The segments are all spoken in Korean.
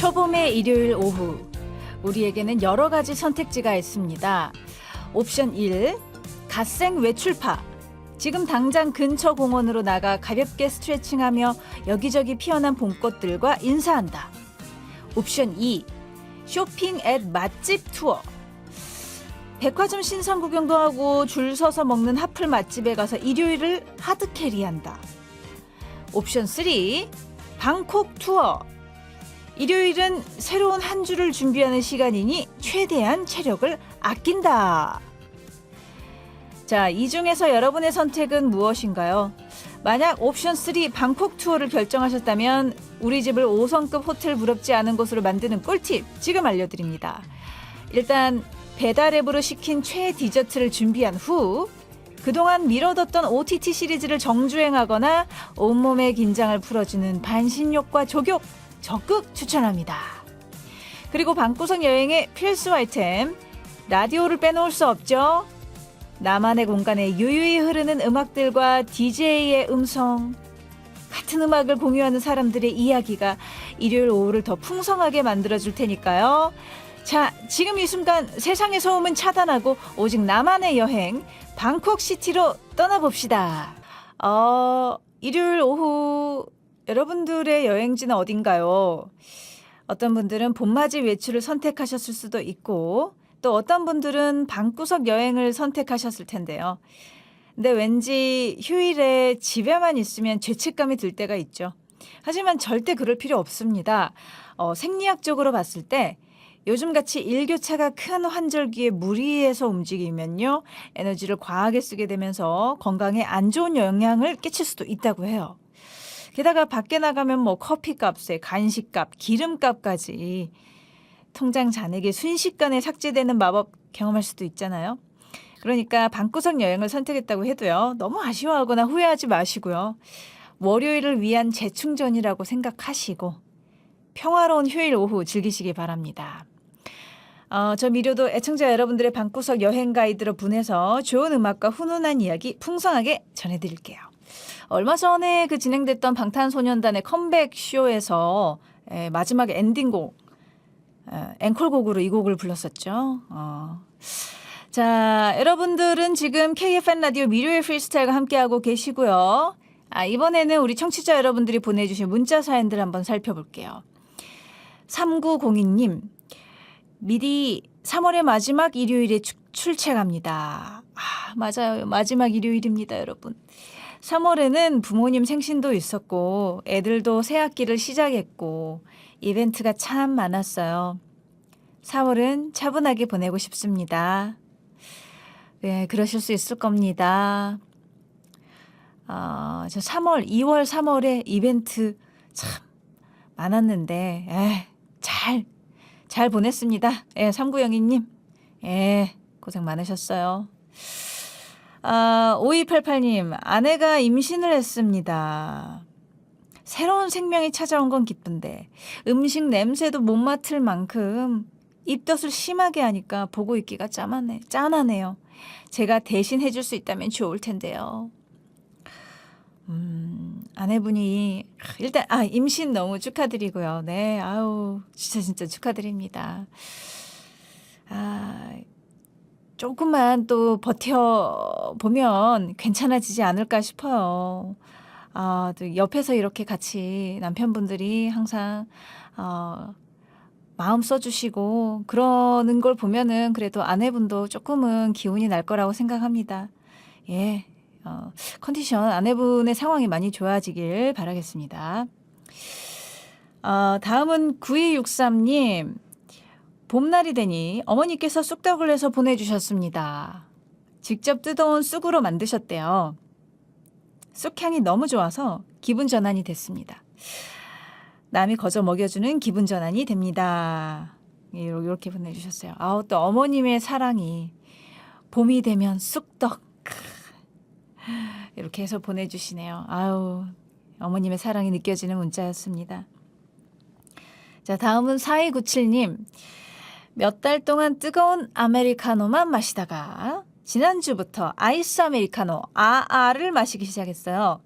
초봄의 일요일 오후, 우리에게는 여러 가지 선택지가 있습니다. 옵션 1, 갓생 외출파. 지금 당장 근처 공원으로 나가 가볍게 스트레칭하며 여기저기 피어난 봄꽃들과 인사한다. 옵션 2, 쇼핑 앳 맛집 투어. 백화점 신상 구경도 하고 줄 서서 먹는 핫플 맛집에 가서 일요일을 하드캐리한다. 옵션 3, 방콕 투어. 일요일은 새로운 한 주를 준비하는 시간이니 최대한 체력을 아낀다. 자, 이 중에서 여러분의 선택은 무엇인가요? 만약 옵션 3 방콕 투어를 결정하셨다면 우리 집을 5성급 호텔 부럽지 않은 곳으로 만드는 꿀팁 지금 알려드립니다. 일단 배달 앱으로 시킨 최애 디저트를 준비한 후 그동안 미뤄뒀던 OTT 시리즈를 정주행하거나 온몸의 긴장을 풀어주는 반신욕과 족욕 적극 추천합니다. 그리고 방구석 여행의 필수 아이템, 라디오를 빼놓을 수 없죠. 나만의 공간에 유유히 흐르는 음악들과 DJ의 음성, 같은 음악을 공유하는 사람들의 이야기가 일요일 오후를 더 풍성하게 만들어줄 테니까요. 자, 지금 이 순간 세상의 소음은 차단하고 오직 나만의 여행, 방콕시티로 떠나봅시다. 일요일 오후 여러분들의 여행지는 어딘가요? 어떤 분들은 봄맞이 외출을 선택하셨을 수도 있고 또 어떤 분들은 방구석 여행을 선택하셨을 텐데요. 근데 왠지 휴일에 집에만 있으면 죄책감이 들 때가 있죠. 하지만 절대 그럴 필요 없습니다. 생리학적으로 봤을 때 요즘같이 일교차가 큰 환절기에 무리해서 움직이면요, 에너지를 과하게 쓰게 되면서 건강에 안 좋은 영향을 끼칠 수도 있다고 해요. 게다가 밖에 나가면 뭐 커피값에 간식값, 기름값까지 통장 잔액이 순식간에 삭제되는 마법 경험할 수도 있잖아요. 그러니까 방구석 여행을 선택했다고 해도요, 너무 아쉬워하거나 후회하지 마시고요. 월요일을 위한 재충전이라고 생각하시고 평화로운 휴일 오후 즐기시기 바랍니다. 저 미료도 애청자 여러분들의 방구석 여행 가이드로 분해서 좋은 음악과 훈훈한 이야기 풍성하게 전해드릴게요. 얼마 전에 그 진행됐던 방탄소년단의 컴백 쇼에서 마지막 엔딩곡, 앵콜곡으로 이 곡을 불렀었죠. 자, 여러분들은 지금 KFN 라디오 미료의 프리스타일과 함께하고 계시고요. 이번에는 우리 청취자 여러분들이 보내주신 문자 사연들 한번 살펴볼게요. 3902님, 미리 3월의 마지막 일요일에 출첵합니다. 맞아요. 마지막 일요일입니다, 여러분. 3월에는 부모님 생신도 있었고 애들도 새 학기를 시작했고 이벤트가 참 많았어요. 4월은 차분하게 보내고 싶습니다. 네, 그러실 수 있을 겁니다. 저 3월, 2월, 3월에 이벤트 참 많았는데 잘 보냈습니다. 3902님. 고생 많으셨어요. 5288님, 아내가 임신을 했습니다. 새로운 생명이 찾아온 건 기쁜데 음식 냄새도 못 맡을 만큼 입덧을 심하게 하니까 보고 있기가 짠하네요. 제가 대신 해줄 수 있다면 좋을 텐데요. 아내분이 일단 임신 너무 축하드리고요. 네, 진짜 축하드립니다. 조금만 또 버텨보면 괜찮아지지 않을까 싶어요. 또 옆에서 이렇게 같이 남편분들이 항상 마음 써주시고 그러는 걸 보면은 그래도 아내분도 조금은 기운이 날 거라고 생각합니다. 컨디션, 아내분의 상황이 많이 좋아지길 바라겠습니다. 다음은 9263님. 봄날이 되니 어머니께서 쑥떡을 해서 보내주셨습니다. 직접 뜯어온 쑥으로 만드셨대요. 쑥향이 너무 좋아서 기분 전환이 됐습니다. 남이 거저 먹여주는 기분 전환이 됩니다. 이렇게 보내주셨어요. 또 어머님의 사랑이 봄이 되면 쑥떡 이렇게 해서 보내주시네요. 어머님의 사랑이 느껴지는 문자였습니다. 자, 다음은 4297님. 몇 달 동안 뜨거운 아메리카노만 마시다가 지난주부터 아이스 아메리카노 를 마시기 시작했어요.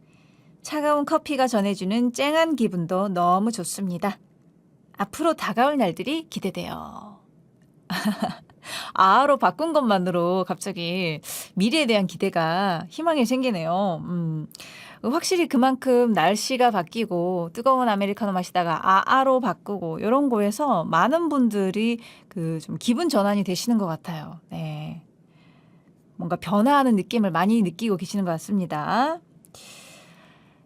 차가운 커피가 전해주는 쨍한 기분도 너무 좋습니다. 앞으로 다가올 날들이 기대돼요. 아로 바꾼 것만으로 갑자기 미래에 대한 기대가 희망이 생기네요. 확실히 그만큼 날씨가 바뀌고 뜨거운 아메리카노 마시다가 아로 바꾸고 요런 거에서 많은 분들이 그 좀 기분 전환이 되시는 것 같아요. 네. 뭔가 변화하는 느낌을 많이 느끼고 계시는 것 같습니다.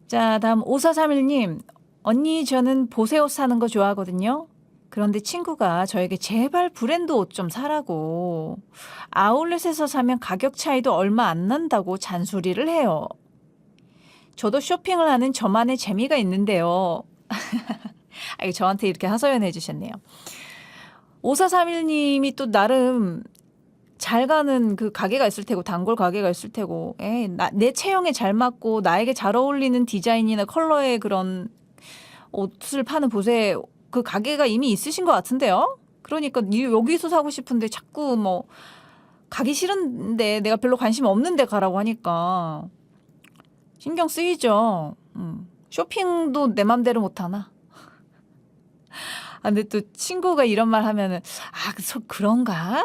자, 다음 5431님. 언니, 저는 보세 옷 사는 거 좋아하거든요. 그런데 친구가 저에게 제발 브랜드 옷 좀 사라고 아울렛에서 사면 가격 차이도 얼마 안 난다고 잔소리를 해요. 저도 쇼핑을 하는 저만의 재미가 있는데요. 이거 저한테 이렇게 하소연해 주셨네요. 5431님이 또 나름 잘 가는 그 가게가 있을 테고 단골 가게가 있을 테고 내 체형에 잘 맞고 나에게 잘 어울리는 디자인이나 컬러의 그런 옷을 파는 보세 그 가게가 이미 있으신 것 같은데요. 그러니까 여기서 사고 싶은데 자꾸 뭐 가기 싫은데 내가 별로 관심 없는데 가라고 하니까 신경 쓰이죠. 쇼핑도 내 맘대로 못하나? 근데 또 친구가 이런 말 하면은 그런가?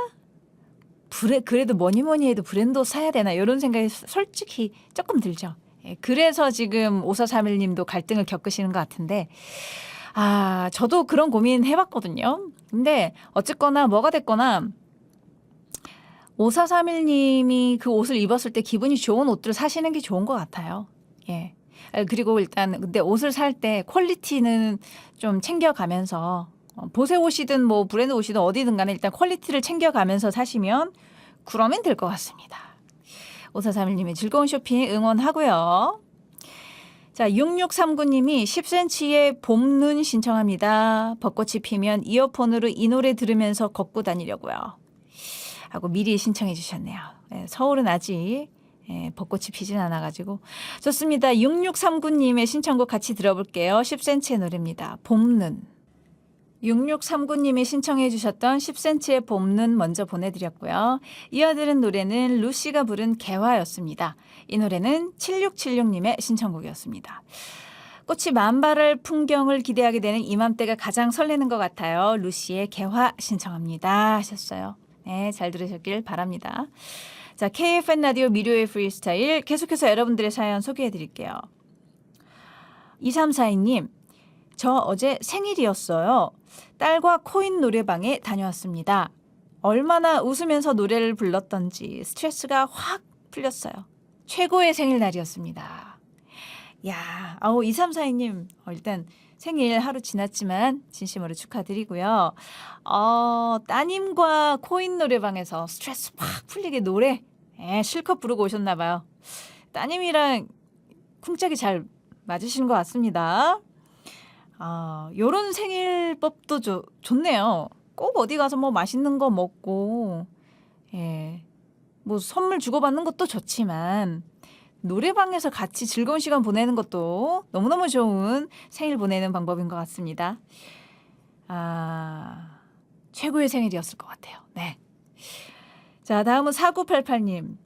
그래도 뭐니 해도 브랜드 옷 사야 되나 이런 생각이 솔직히 조금 들죠. 그래서 지금 5431님도 갈등을 겪으시는 것 같은데 저도 그런 고민 해봤거든요. 근데 어쨌거나 뭐가 됐거나 5431님이 그 옷을 입었을 때 기분이 좋은 옷들을 사시는 게 좋은 것 같아요. 예. 그리고 일단 근데 옷을 살 때 퀄리티는 좀 챙겨가면서 보세 옷이든 뭐 브랜드 옷이든 어디든 간에 일단 퀄리티를 챙겨가면서 사시면 그러면 될 것 같습니다. 5431님의 즐거운 쇼핑 응원하고요. 자, 6639님이 10cm의 봄눈 신청합니다. 벚꽃이 피면 이어폰으로 이 노래 들으면서 걷고 다니려고요. 하고 미리 신청해 주셨네요. 서울은 아직 벚꽃이 피진 않아가지고 좋습니다. 6639님의 신청곡 같이 들어볼게요. 10cm의 노래입니다. 봄눈. 6639님이 신청해 주셨던 10cm의 봄눈 먼저 보내드렸고요. 이어들은 노래는 루시가 부른 개화였습니다. 이 노래는 7676님의 신청곡이었습니다. 꽃이 만발할 풍경을 기대하게 되는 이맘때가 가장 설레는 것 같아요. 루시의 개화 신청합니다 하셨어요. 네, 잘 들으셨길 바랍니다. 자, KFN 라디오 미료의 프리스타일 계속해서 여러분들의 사연 소개해 드릴게요. 2342님, 저 어제 생일이었어요. 딸과 코인 노래방에 다녀왔습니다. 얼마나 웃으면서 노래를 불렀던지 스트레스가 확 풀렸어요. 최고의 생일날이었습니다. 야, 2342님, 일단 생일 하루 지났지만 진심으로 축하드리고요. 따님과 코인 노래방에서 스트레스 확 풀리게 노래 실컷 부르고 오셨나 봐요. 따님이랑 쿵짝이 잘 맞으시는 것 같습니다. 요런 생일법도 좋네요. 꼭 어디 가서 뭐 맛있는 거 먹고, 뭐 선물 주고받는 것도 좋지만, 노래방에서 같이 즐거운 시간 보내는 것도 너무너무 좋은 생일 보내는 방법인 것 같습니다. 최고의 생일이었을 것 같아요. 네. 자, 다음은 4988님.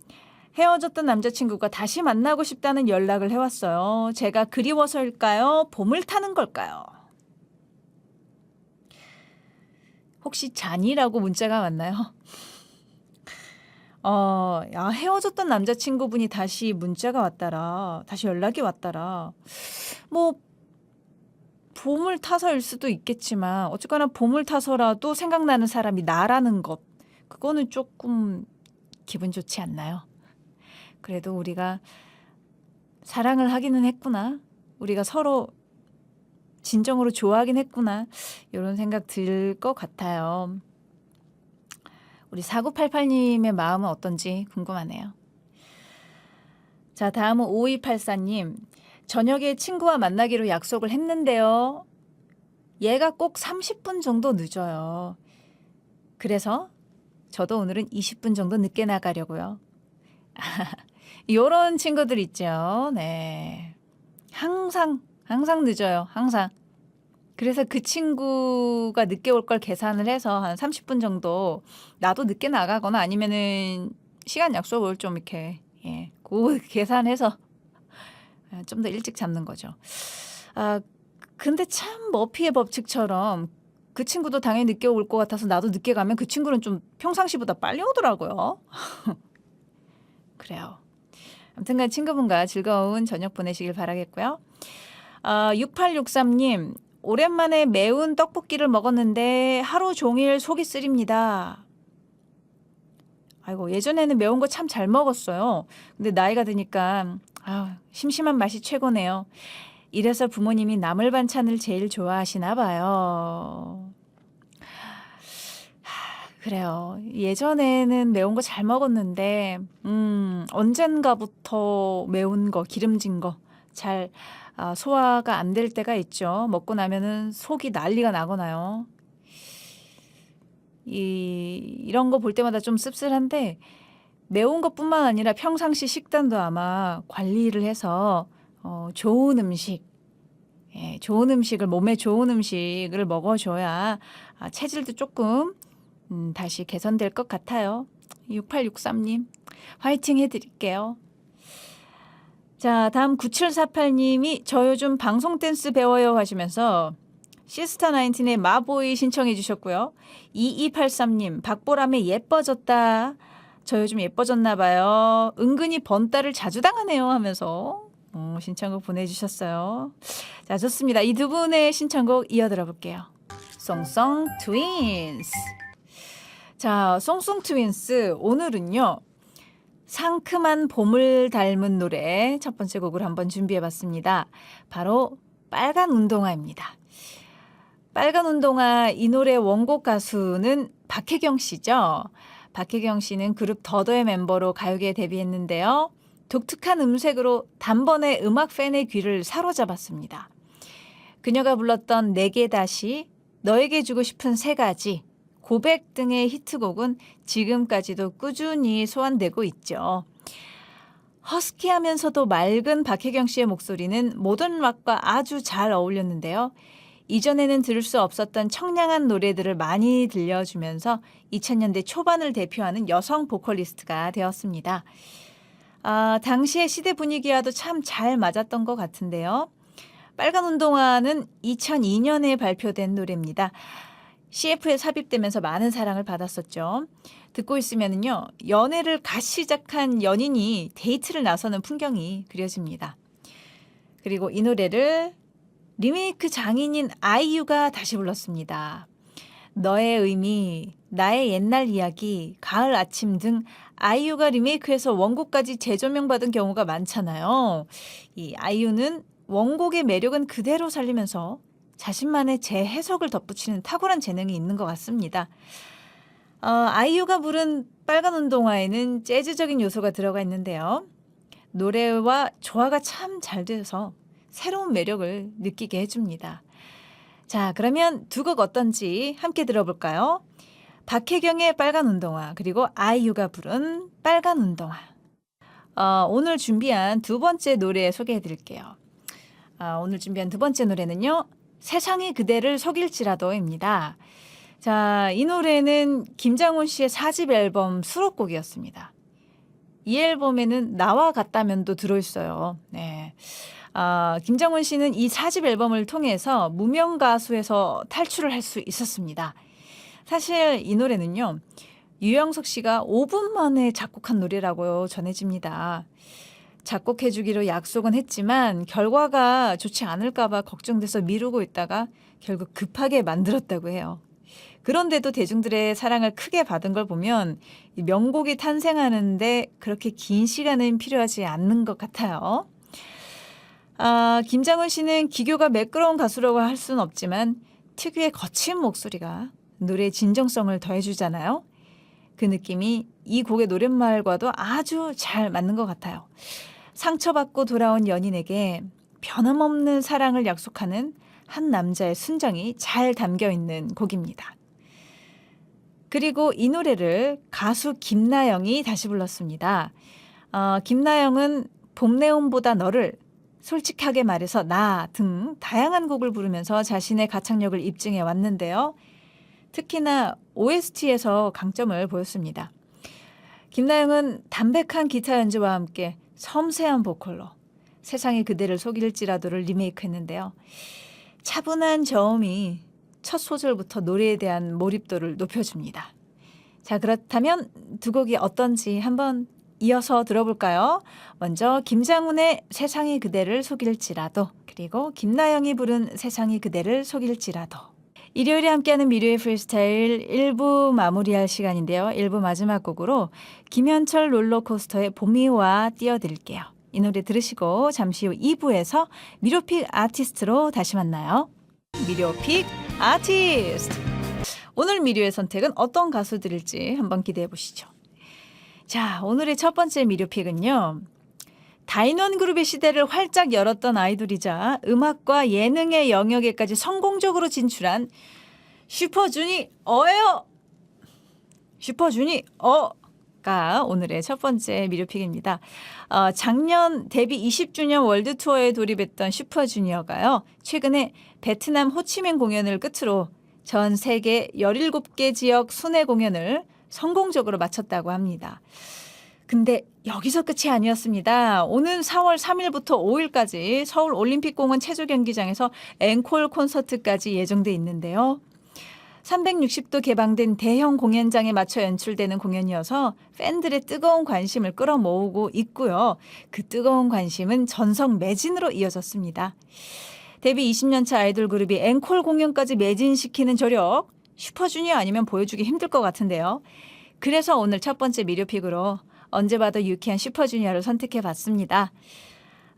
헤어졌던 남자친구가 다시 만나고 싶다는 연락을 해왔어요. 제가 그리워서일까요? 봄을 타는 걸까요? 혹시 잔이라고 문자가 왔나요? 헤어졌던 남자친구분이 다시 문자가 왔다라, 다시 연락이 왔다라. 뭐 봄을 타서일 수도 있겠지만 어쨌거나 봄을 타서라도 생각나는 사람이 나라는 것, 그거는 조금 기분 좋지 않나요? 그래도 우리가 사랑을 하기는 했구나. 우리가 서로 진정으로 좋아하긴 했구나. 이런 생각 들 것 같아요. 우리 4988님의 마음은 어떤지 궁금하네요. 자, 다음은 5284님. 저녁에 친구와 만나기로 약속을 했는데요. 얘가 꼭 30분 정도 늦어요. 그래서 저도 오늘은 20분 정도 늦게 나가려고요. 요런 친구들 있죠. 네. 항상 늦어요. 항상. 그래서 그 친구가 늦게 올 걸 계산을 해서 한 30분 정도 나도 늦게 나가거나 아니면은 시간 약속을 좀 이렇게 그 계산해서 좀 더 일찍 잡는 거죠. 근데 참 머피의 법칙처럼 그 친구도 당연히 늦게 올 것 같아서 나도 늦게 가면 그 친구는 좀 평상시보다 빨리 오더라고요. 그래요. 아무튼간 친구분과 즐거운 저녁 보내시길 바라겠고요. 6863님, 오랜만에 매운 떡볶이를 먹었는데 하루 종일 속이 쓰립니다. 아이고, 예전에는 매운 거 참 잘 먹었어요. 근데 나이가 드니까 심심한 맛이 최고네요. 이래서 부모님이 나물 반찬을 제일 좋아하시나 봐요. 그래요. 예전에는 매운 거 잘 먹었는데 언젠가부터 매운 거, 기름진 거 잘 소화가 안 될 때가 있죠. 먹고 나면은 속이 난리가 나거나요. 이런 거 볼 때마다 좀 씁쓸한데 매운 것뿐만 아니라 평상시 식단도 아마 관리를 해서 좋은 음식, 좋은 음식을 몸에 좋은 음식을 먹어줘야 체질도 조금 다시 개선될 것 같아요. 6863님 화이팅 해드릴게요. 자, 다음 9748님이 저 요즘 방송 댄스 배워요 하시면서 시스타 19의 마보이 신청해 주셨고요. 2283님 박보람의 예뻐졌다. 저 요즘 예뻐졌나 봐요. 은근히 번따를 자주 당하네요 하면서 신청곡 보내주셨어요. 자, 좋습니다. 이 두 분의 신청곡 이어 들어볼게요. 송송 트윈스. 자, 송송 트윈스 오늘은요. 상큼한 봄을 닮은 노래 첫 번째 곡을 한번 준비해봤습니다. 바로 빨간 운동화입니다. 빨간 운동화 이 노래 원곡 가수는 박혜경 씨죠. 박혜경 씨는 그룹 더더의 멤버로 가요계에 데뷔했는데요. 독특한 음색으로 단번에 음악 팬의 귀를 사로잡았습니다. 그녀가 불렀던 내게 다시, 너에게 주고 싶은 세 가지, 고백 등의 히트곡은 지금까지도 꾸준히 소환되고 있죠. 허스키하면서도 맑은 박혜경 씨의 목소리는 모던 락과 아주 잘 어울렸는데요. 이전에는 들을 수 없었던 청량한 노래들을 많이 들려주면서 2000년대 초반을 대표하는 여성 보컬리스트가 되었습니다. 당시의 시대 분위기와도 참 잘 맞았던 것 같은데요. 빨간 운동화는 2002년에 발표된 노래입니다. CF에 삽입되면서 많은 사랑을 받았었죠. 듣고 있으면요, 연애를 갓 시작한 연인이 데이트를 나서는 풍경이 그려집니다. 그리고 이 노래를 리메이크 장인인 아이유가 다시 불렀습니다. 너의 의미, 나의 옛날 이야기, 가을 아침 등 아이유가 리메이크해서 원곡까지 재조명받은 경우가 많잖아요. 이 아이유는 원곡의 매력은 그대로 살리면서 자신만의 재해석을 덧붙이는 탁월한 재능이 있는 것 같습니다. 아이유가 부른 빨간 운동화에는 재즈적인 요소가 들어가 있는데요. 노래와 조화가 참 잘 돼서 새로운 매력을 느끼게 해줍니다. 자, 그러면 두 곡 어떤지 함께 들어볼까요? 박혜경의 빨간 운동화 그리고 아이유가 부른 빨간 운동화. 오늘 준비한 두 번째 노래 소개해 드릴게요. 오늘 준비한 두 번째 노래는요. 세상이 그대를 속일지라도입니다. 자, 이 노래는 김장훈 씨의 4집 앨범 수록곡이었습니다. 이 앨범에는 나와 같다면도 들어있어요. 네. 김장훈 씨는 이 4집 앨범을 통해서 무명 가수에서 탈출을 할 수 있었습니다. 사실 이 노래는요. 유영석 씨가 5분 만에 작곡한 노래라고 전해집니다. 작곡해주기로 약속은 했지만 결과가 좋지 않을까 봐 걱정돼서 미루고 있다가 결국 급하게 만들었다고 해요. 그런데도 대중들의 사랑을 크게 받은 걸 보면 이 명곡이 탄생하는데 그렇게 긴 시간은 필요하지 않는 것 같아요. 김장훈 씨는 기교가 매끄러운 가수라고 할 수는 없지만 특유의 거친 목소리가 노래의 진정성을 더해주잖아요. 그 느낌이 이 곡의 노랫말과도 아주 잘 맞는 것 같아요. 상처받고 돌아온 연인에게 변함없는 사랑을 약속하는 한 남자의 순정이 잘 담겨 있는 곡입니다. 그리고 이 노래를 가수 김나영이 다시 불렀습니다. 김나영은 봄내음보다 너를, 솔직하게 말해서 나 등 다양한 곡을 부르면서 자신의 가창력을 입증해 왔는데요. 특히나 OST에서 강점을 보였습니다. 김나영은 담백한 기타 연주와 함께 섬세한 보컬로 세상이 그대를 속일지라도를 리메이크했는데요. 차분한 저음이 첫 소절부터 노래에 대한 몰입도를 높여줍니다. 자, 그렇다면 두 곡이 어떤지 한번 이어서 들어볼까요? 먼저 김장훈의 세상이 그대를 속일지라도, 그리고 김나영이 부른 세상이 그대를 속일지라도. 일요일에 함께하는 미르의 프리스타일 1부 마무리할 시간인데요. 1부 마지막 곡으로 김현철 롤러코스터의 봄이와 띄워드릴게요. 이 노래 들으시고 잠시 후 2부에서 미로픽 아티스트로 다시 만나요. 미로픽 아티스트. 오늘 미료의 선택은 어떤 가수들일지 한번 기대해 보시죠. 자, 오늘의 첫 번째 미료픽은요. 다인원 그룹의 시대를 활짝 열었던 아이돌이자 음악과 예능의 영역에까지 성공적으로 진출한 슈퍼주니어예요. 슈퍼주니어가 오늘의 첫 번째 미료픽입니다. 작년 데뷔 20주년 월드 투어에 돌입했던 슈퍼주니어가요. 최근에 베트남 호치민 공연을 끝으로 전 세계 17개 지역 순회 공연을 성공적으로 마쳤다고 합니다. 근데 여기서 끝이 아니었습니다. 오는 4월 3일부터 5일까지 서울 올림픽공원 체조경기장에서 앵콜 콘서트까지 예정돼 있는데요. 360도 개방된 대형 공연장에 맞춰 연출되는 공연이어서 팬들의 뜨거운 관심을 끌어모으고 있고요. 그 뜨거운 관심은 전성 매진으로 이어졌습니다. 데뷔 20년차 아이돌 그룹이 앵콜 공연까지 매진시키는 저력, 슈퍼주니어 아니면 보여주기 힘들 것 같은데요. 그래서 오늘 첫 번째 미료픽으로 언제 봐도 유쾌한 슈퍼주니어를 선택해봤습니다.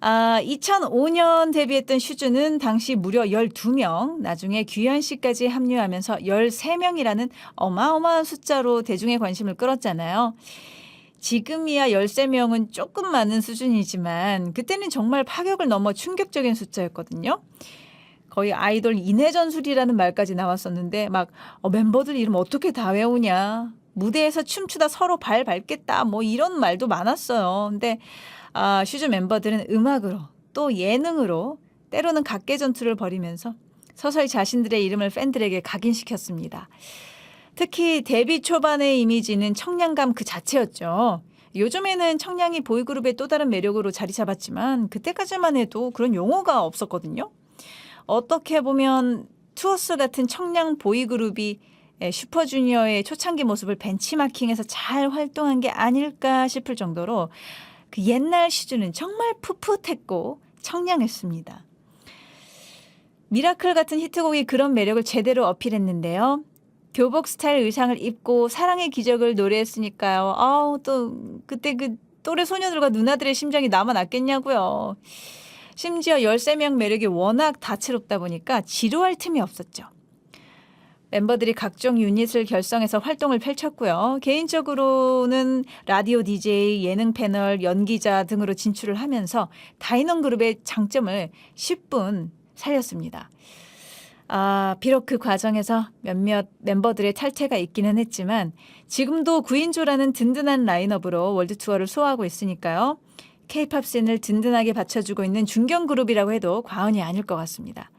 2005년 데뷔했던 슈즈는 당시 무려 12명, 나중에 규현 씨까지 합류하면서 13명이라는 어마어마한 숫자로 대중의 관심을 끌었잖아요. 지금이야 13명은 조금 많은 수준이지만 그때는 정말 파격을 넘어 충격적인 숫자였거든요. 거의 아이돌 인해전술이라는 말까지 나왔었는데 막 멤버들 이름 어떻게 다 외우냐. 무대에서 춤추다 서로 발 밟겠다. 뭐 이런 말도 많았어요. 근데 슈즈 멤버들은 음악으로 또 예능으로 때로는 각계전투를 벌이면서 서서히 자신들의 이름을 팬들에게 각인시켰습니다. 특히 데뷔 초반의 이미지는 청량감 그 자체였죠. 요즘에는 청량이 보이그룹의 또 다른 매력으로 자리 잡았지만 그때까지만 해도 그런 용어가 없었거든요. 어떻게 보면 투어스 같은 청량 보이그룹이 슈퍼주니어의 초창기 모습을 벤치마킹해서 잘 활동한 게 아닐까 싶을 정도로 그 옛날 슈즈는 정말 풋풋했고 청량했습니다. 미라클 같은 히트곡이 그런 매력을 제대로 어필했는데요. 교복 스타일 의상을 입고 사랑의 기적을 노래했으니까요. 또 그때 그 또래 소녀들과 누나들의 심장이 남아났겠냐고요. 심지어 13명 매력이 워낙 다채롭다 보니까 지루할 틈이 없었죠. 멤버들이 각종 유닛을 결성해서 활동을 펼쳤고요. 개인적으로는 라디오 DJ, 예능 패널, 연기자 등으로 진출을 하면서 다인원 그룹의 장점을 10분 살렸습니다. 비록 그 과정에서 몇몇 멤버들의 탈퇴가 있기는 했지만 지금도 9인조라는 든든한 라인업으로 월드 투어를 소화하고 있으니까요. K-팝 씬을 든든하게 받쳐주고 있는 중견 그룹이라고 해도 과언이 아닐 것 같습니다.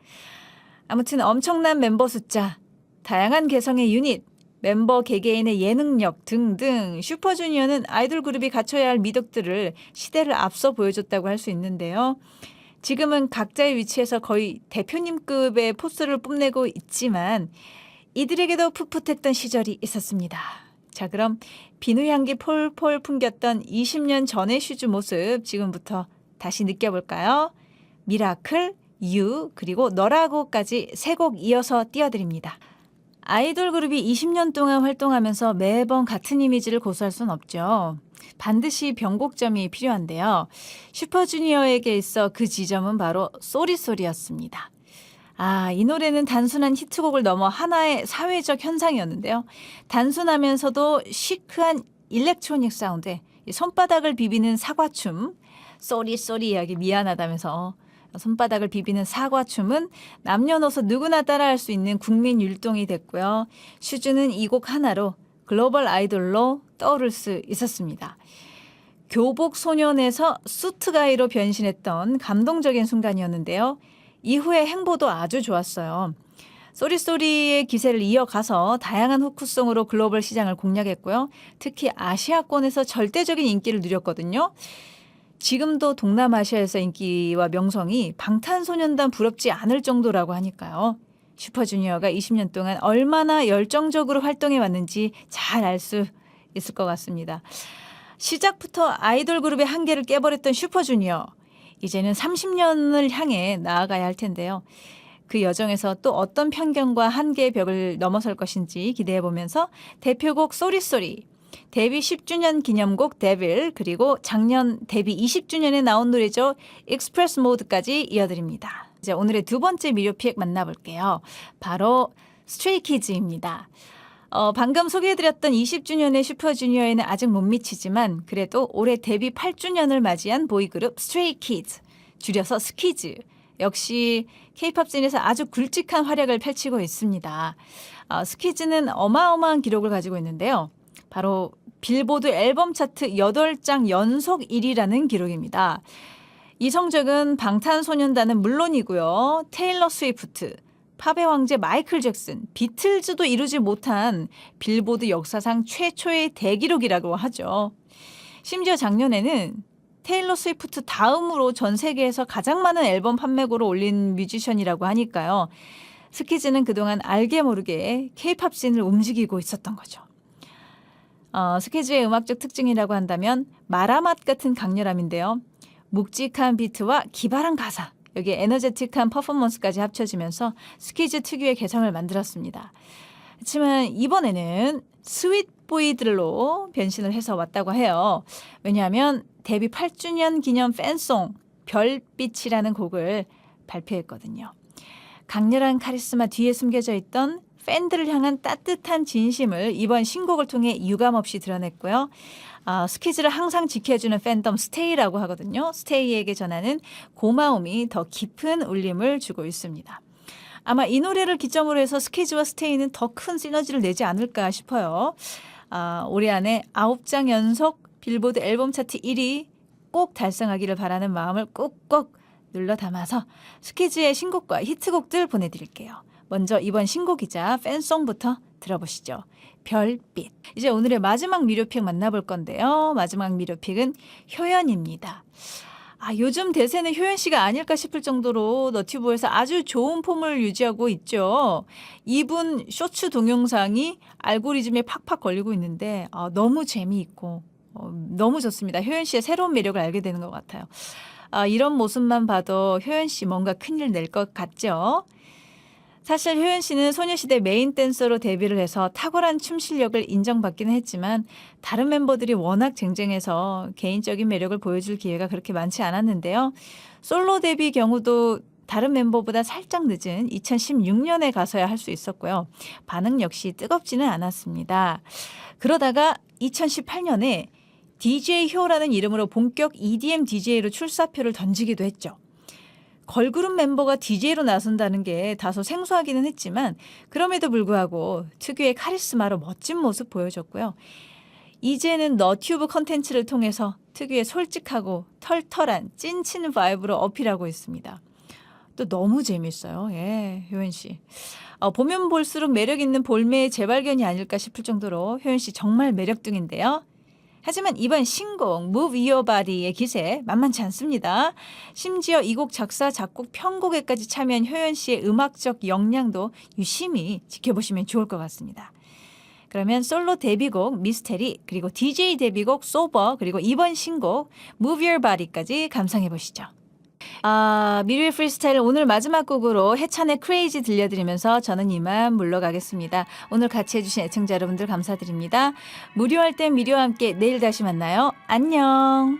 아무튼 엄청난 멤버 숫자, 다양한 개성의 유닛, 멤버 개개인의 예능력 등등 슈퍼주니어는 아이돌 그룹이 갖춰야 할 미덕들을 시대를 앞서 보여줬다고 할 수 있는데요. 지금은 각자의 위치에서 거의 대표님급의 포스를 뽐내고 있지만 이들에게도 풋풋했던 시절이 있었습니다. 자, 그럼 비누향기 폴폴 풍겼던 20년 전의 슈즈 모습 지금부터 다시 느껴볼까요? 미라클, 유, 그리고 너라고까지 세 곡 이어서 띄워드립니다. 아이돌 그룹이 20년 동안 활동하면서 매번 같은 이미지를 고수할 순 없죠. 반드시 변곡점이 필요한데요. 슈퍼주니어에게 있어 그 지점은 바로 쏘리쏘리였습니다. 이 노래는 단순한 히트곡을 넘어 하나의 사회적 현상이었는데요. 단순하면서도 시크한 일렉트로닉 사운드에 손바닥을 비비는 사과춤, 쏘리쏘리 이야기 미안하다면서 손바닥을 비비는 사과춤은 남녀노소 누구나 따라할 수 있는 국민 율동이 됐고요. 슈즈는 이 곡 하나로 글로벌 아이돌로 떠오를 수 있었습니다. 교복 소년에서 수트가이로 변신했던 감동적인 순간이었는데요. 이후의 행보도 아주 좋았어요. 쏘리쏘리의 기세를 이어가서 다양한 후크송으로 글로벌 시장을 공략했고요. 특히 아시아권에서 절대적인 인기를 누렸거든요. 지금도 동남아시아에서 인기와 명성이 방탄소년단 부럽지 않을 정도라고 하니까요. 슈퍼주니어가 20년 동안 얼마나 열정적으로 활동해 왔는지 잘 알 수 있을 것 같습니다. 시작부터 아이돌 그룹의 한계를 깨버렸던 슈퍼주니어. 이제는 30년을 향해 나아가야 할 텐데요. 그 여정에서 또 어떤 편견과 한계의 벽을 넘어설 것인지 기대해 보면서 대표곡 쏘리쏘리, 데뷔 10주년 기념곡 데빌, 그리고 작년 데뷔 20주년에 나온 노래죠. 익스프레스 모드까지 이어드립니다. 이제 오늘의 두 번째 미디어픽 만나볼게요. 바로 스트레이키즈입니다. 방금 소개해드렸던 20주년의 슈퍼주니어에는 아직 못 미치지만 그래도 올해 데뷔 8주년을 맞이한 보이그룹 스트레이키즈, 줄여서 스키즈. 역시 K-팝 씬에서 아주 굵직한 활약을 펼치고 있습니다. 스키즈는 어마어마한 기록을 가지고 있는데요. 바로 빌보드 앨범 차트 8장 연속 1위라는 기록입니다. 이 성적은 방탄소년단은 물론이고요. 테일러 스위프트, 팝의 황제 마이클 잭슨, 비틀즈도 이루지 못한 빌보드 역사상 최초의 대기록이라고 하죠. 심지어 작년에는 테일러 스위프트 다음으로 전 세계에서 가장 많은 앨범 판매고를 올린 뮤지션이라고 하니까요. 스키즈는 그동안 알게 모르게 K-팝 씬을 움직이고 있었던 거죠. 스키즈의 음악적 특징이라고 한다면 마라맛 같은 강렬함인데요. 묵직한 비트와 기발한 가사, 여기에 에너제틱한 퍼포먼스까지 합쳐지면서 스키즈 특유의 개성을 만들었습니다. 하지만 이번에는 스윗보이들로 변신을 해서 왔다고 해요. 왜냐하면 데뷔 8주년 기념 팬송 별빛이라는 곡을 발표했거든요. 강렬한 카리스마 뒤에 숨겨져 있던 팬들을 향한 따뜻한 진심을 이번 신곡을 통해 유감없이 드러냈고요. 스키즈를 항상 지켜주는 팬덤 스테이라고 하거든요. 스테이에게 전하는 고마움이 더 깊은 울림을 주고 있습니다. 아마 이 노래를 기점으로 해서 스키즈와 스테이는 더 큰 시너지를 내지 않을까 싶어요. 올해 안에 9장 연속 빌보드 앨범 차트 1위 꼭 달성하기를 바라는 마음을 꾹꾹 눌러 담아서 스키즈의 신곡과 히트곡들 보내드릴게요. 먼저 이번 신곡이자 팬송부터 들어보시죠. 별빛. 이제 오늘의 마지막 미료픽 만나볼 건데요. 마지막 미료픽은 효연입니다. 요즘 대세는 효연 씨가 아닐까 싶을 정도로 너튜브에서 아주 좋은 폼을 유지하고 있죠. 이분 쇼츠 동영상이 알고리즘에 팍팍 걸리고 있는데 너무 재미있고 너무 좋습니다. 효연 씨의 새로운 매력을 알게 되는 것 같아요. 이런 모습만 봐도 효연 씨 뭔가 큰일 낼 것 같죠. 사실 효연 씨는 소녀시대 메인 댄서로 데뷔를 해서 탁월한 춤 실력을 인정받기는 했지만 다른 멤버들이 워낙 쟁쟁해서 개인적인 매력을 보여줄 기회가 그렇게 많지 않았는데요. 솔로 데뷔 경우도 다른 member보다 살짝 늦은 2016년에 가서야 할 수 있었고요. 반응 역시 뜨겁지는 않았습니다. 그러다가 2018년에 DJ 효라는 이름으로 본격 EDM DJ로 출사표를 던지기도 했죠. 걸그룹 멤버가 DJ로 나선다는 게 다소 생소하기는 했지만 그럼에도 불구하고 특유의 카리스마로 멋진 모습 보여줬고요. 이제는 너튜브 컨텐츠를 통해서 특유의 솔직하고 털털한 찐친 바이브로 어필하고 있습니다. 또 너무 재밌어요. 예, 효연 씨. 보면 볼수록 매력 있는 볼매의 재발견이 아닐까 싶을 정도로 효연 씨 정말 매력둥인데요. 하지만 이번 신곡 Move Your Body의 기세 만만치 않습니다. 심지어 이 곡 작사, 작곡, 편곡에까지 참여한 효연 씨의 음악적 역량도 유심히 지켜보시면 좋을 것 같습니다. 그러면 솔로 데뷔곡 미스테리, 그리고 DJ 데뷔곡 소버, 그리고 이번 신곡 Move Your Body까지 감상해 보시죠. 미르의 프리스타일 오늘 마지막 곡으로 해찬의 크레이지 들려드리면서 저는 이만 물러가겠습니다. 오늘 같이 해주신 애청자 여러분들 감사드립니다. 무료할 땐 미료와 함께 내일 다시 만나요. 안녕.